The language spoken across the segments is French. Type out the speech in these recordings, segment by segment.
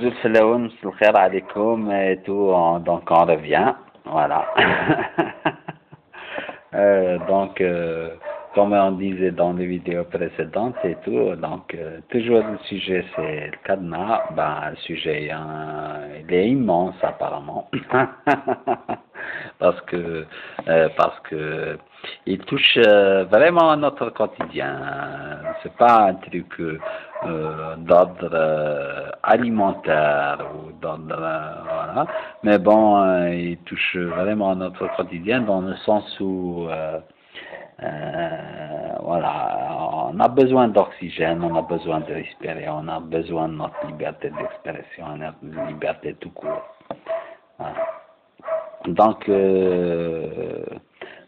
Zulf Laoun, Khair alaikum et tout, donc on revient, voilà. Comme on disait dans les vidéos précédentes et tout, donc toujours le sujet c'est le cadenas, le sujet il est immense apparemment, parce que il touche vraiment à notre quotidien. C'est pas un truc d'ordre alimentaire ou d'ordre voilà, mais bon, il touche vraiment à notre quotidien dans le sens où voilà, on a besoin d'oxygène, on a besoin de respirer, on a besoin de notre liberté d'expression, notre liberté tout court. Voilà. Donc,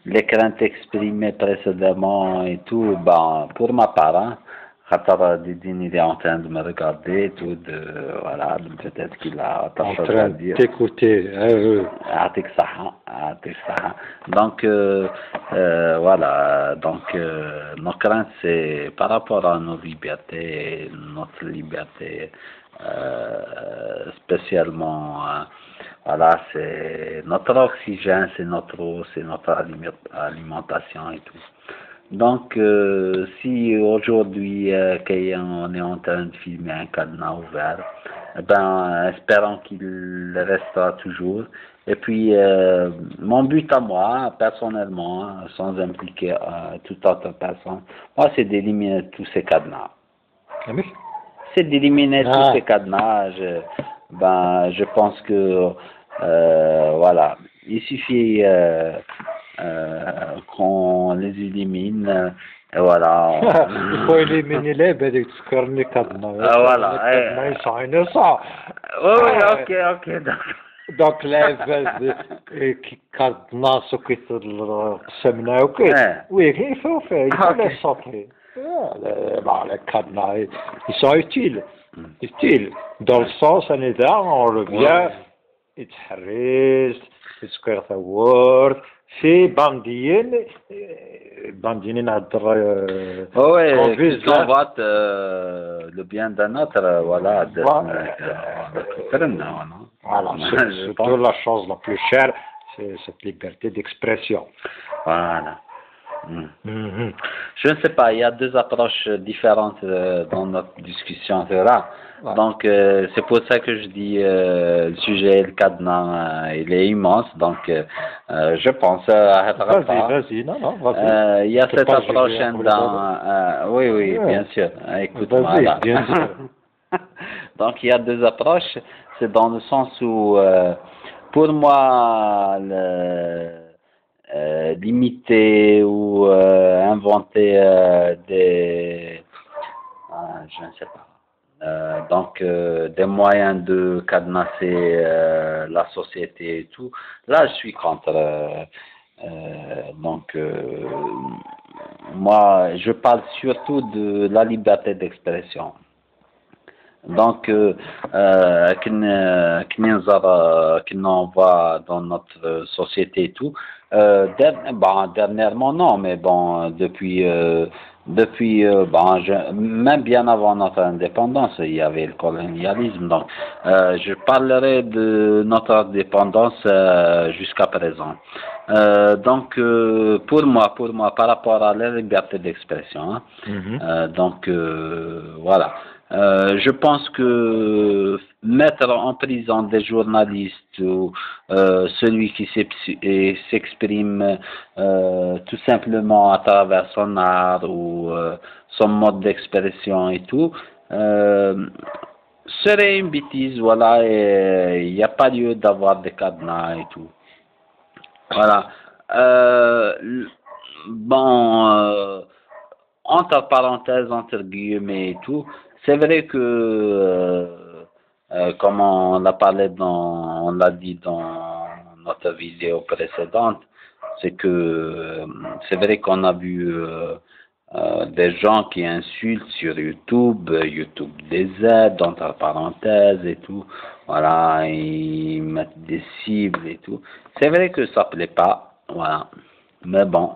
les craintes exprimées précédemment et tout, pour ma part, hein, Khatar Didine, il est en train de me regarder et tout, voilà, peut-être qu'il a en train de t'écouter. Donc, voilà, donc, nos craintes, c'est par rapport à nos libertés, notre liberté, spécialement, voilà, c'est notre oxygène, c'est notre eau, c'est notre alimentation et tout. Donc, si aujourd'hui, on est en train de filmer un cadenas ouvert, espérons qu'il restera toujours. Et puis, mon but à moi, personnellement, sans impliquer toute autre personne, moi, c'est d'éliminer tous ces cadenas. C'est d'éliminer tous ces cadenas. Je pense que, voilà, il suffit qu'on les élimine, et voilà. Il faut éliminer les bêtes les cadenas. Voilà. Ils sont innocents. Oui, ok, Donc, les cadenas qui sont semnés, ok. Oui, il faut faire, il faut les sortir. Les cadenas, ils sont utiles. Dans le sens, on revient, يتحرز يذكر ثوار في بانديين نهضر qui convoite le bien d'un autre, voilà. Voilà, c'est la chose la plus chère, c'est cette liberté d'expression. Voilà. Je ne sais pas, il y a deux approches différentes dans notre discussion, c'est vrai. Ouais. Donc, c'est pour ça que je dis le sujet, le cadenas, il est immense. Donc, je pense à Vas-y, vas-y. Il y a cette approche oui, bien sûr. Écoute-moi. Bien sûr. Donc, il y a deux approches. C'est dans le sens où, pour moi, limiter ou inventer je ne sais pas, donc des moyens de cadenasser la société et tout, là je suis contre, donc moi je parle surtout de la liberté d'expression. Donc, qu'on voit dans notre société et tout, dernièrement non, mais bon, depuis même bien avant notre indépendance, il y avait le colonialisme. Donc, je parlerai de notre indépendance jusqu'à présent. Donc, pour moi, par rapport à la liberté d'expression, donc voilà. Je pense que mettre en prison des journalistes ou celui qui s'exprime tout simplement à travers son art ou son mode d'expression et tout serait une bêtise, voilà, et il n'y a pas lieu d'avoir des cadenas et tout. Voilà. Entre parenthèses, entre guillemets et tout, c'est vrai que, comme on l'a dit dans notre vidéo précédente, c'est que c'est vrai qu'on a vu des gens qui insultent sur YouTube des aides, entre parenthèses et tout, voilà, ils mettent des cibles et tout. C'est vrai que ça plaît pas, voilà, mais bon,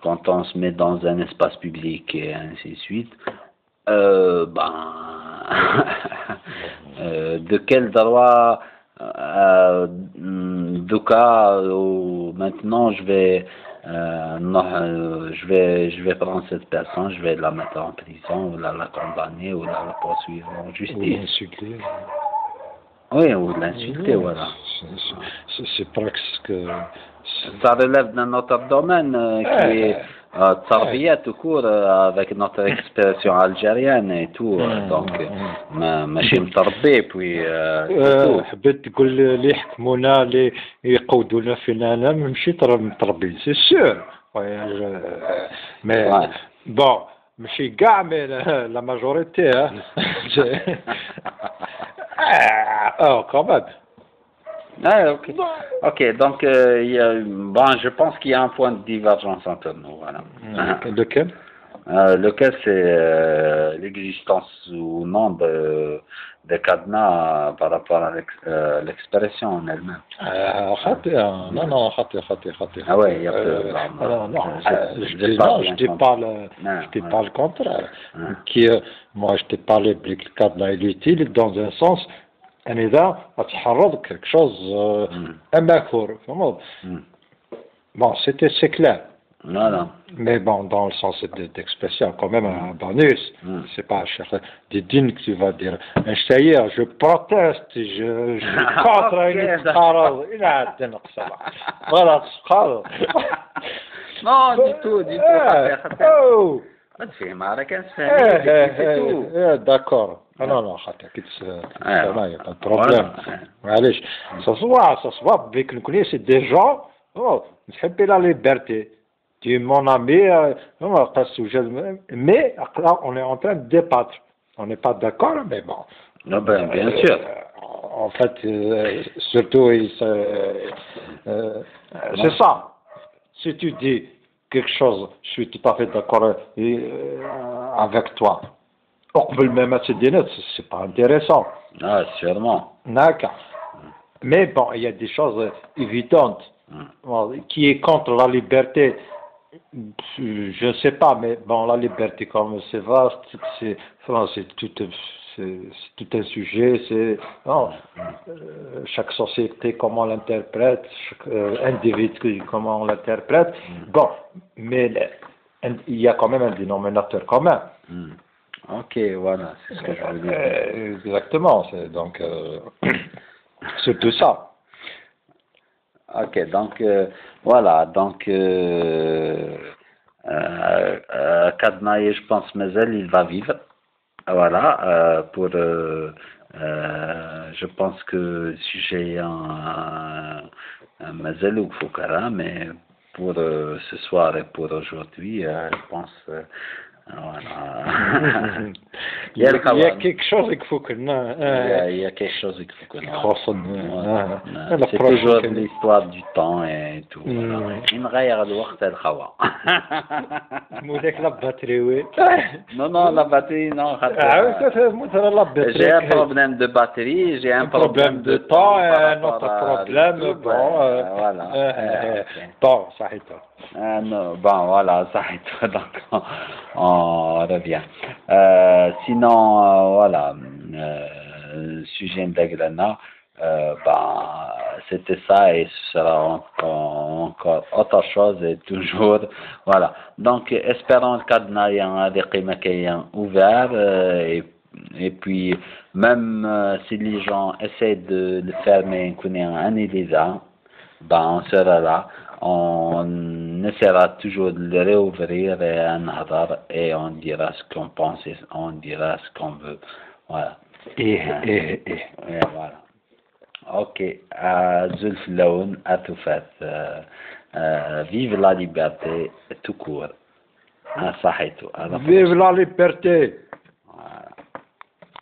quand on se met dans un espace public et ainsi de suite, de quel droit Douka ou maintenant je vais prendre cette personne, je vais la mettre en prison ou la condamner ou la poursuivre en Ou justice. l'insulter. Oui, ou l'insulter, voilà. C'est presque... Ça relève d'un autre domaine qui est Tarbiyat tout court avec notre expression algérienne et tout. Donc, ماشي متربي puis حبيت تقول اللي يحكمونا اللي يقودونا فينا انا ماشي متربيين سي سور مي بون ماشي كاع مي لا ماجوريتي كمان. Ah, ok. Ok, donc, bon, je pense qu'il y a un point de divergence entre nous, voilà. Lequel? Lequel c'est l'existence ou non de cadenas par rapport à l'expression en elle-même. Non, خاطئ. Ah ouais, il y a je te parle le contraire. Moi, je t'ai parlé que le cadenas est utile dans un sens. إذا أتحرض quelque chose مذكور bon c'est clair. Voilà. Mais bon, dans le sens d'expression, quand même, un bonus. C'est pas des dînes que tu vas dire. Je proteste, je contre une parole. Il a un voilà, non, du tout. Oh! D'accord. Non, il n'y a pas de problème. Allez, ça se voit, avec nous, c'est des gens, نحب la liberté. Tu es mon ami, mais là, on est en train de débattre. On n'est pas d'accord, mais bon. Non, ben, bien sûr. En fait, surtout, c'est ça. Si tu dis quelque chose, je suis tout à fait d'accord avec toi. Même c'est pas intéressant. Ah, sûrement. D'accord. Mais bon, il y a des choses évidentes qui est contre la liberté. Je ne sais pas, mais bon, la liberté, comme c'est vaste, c'est tout un sujet, chaque société, comment on l'interprète, chaque individu, comment on l'interprète. Bon, mais il y a quand même un dénominateur commun. Ok, voilà, c'est ce que je veux dire. Exactement, donc, c'est tout ça. Ok, donc, voilà, donc, Kadnaï, je pense, Mazel, il va vivre. Voilà, je pense que si j'ai un Mazel ou Fukara, mais pour ce soir et pour aujourd'hui, je pense, voilà. Il y a quelque chose qu'il faut que il y a quelque chose qu'il faut que c'est toujours l'histoire du temps et tout. Il غير الوقت الخوا. مودك لا باتري وي. Non, la batterie, non. J'ai un problème de batterie, j'ai un problème de temps, un autre problème, bon, voilà. Bon, ça est tout. Bon, voilà, ça est tout, donc on revient. Sinon, voilà, sujet d'Agrana, c'était ça et ce sera encore autre chose et toujours, voilà. Donc, espérons le cadenas est ouvert et puis même si les gens essaient de le fermer, un Elisa, on sera là. On essaiera toujours de le réouvrir et on dira ce qu'on pense et on dira ce qu'on veut. Voilà. Et voilà. Ok. Zulf Laoun, Atoufat. Vive la liberté tout court. Vive la liberté.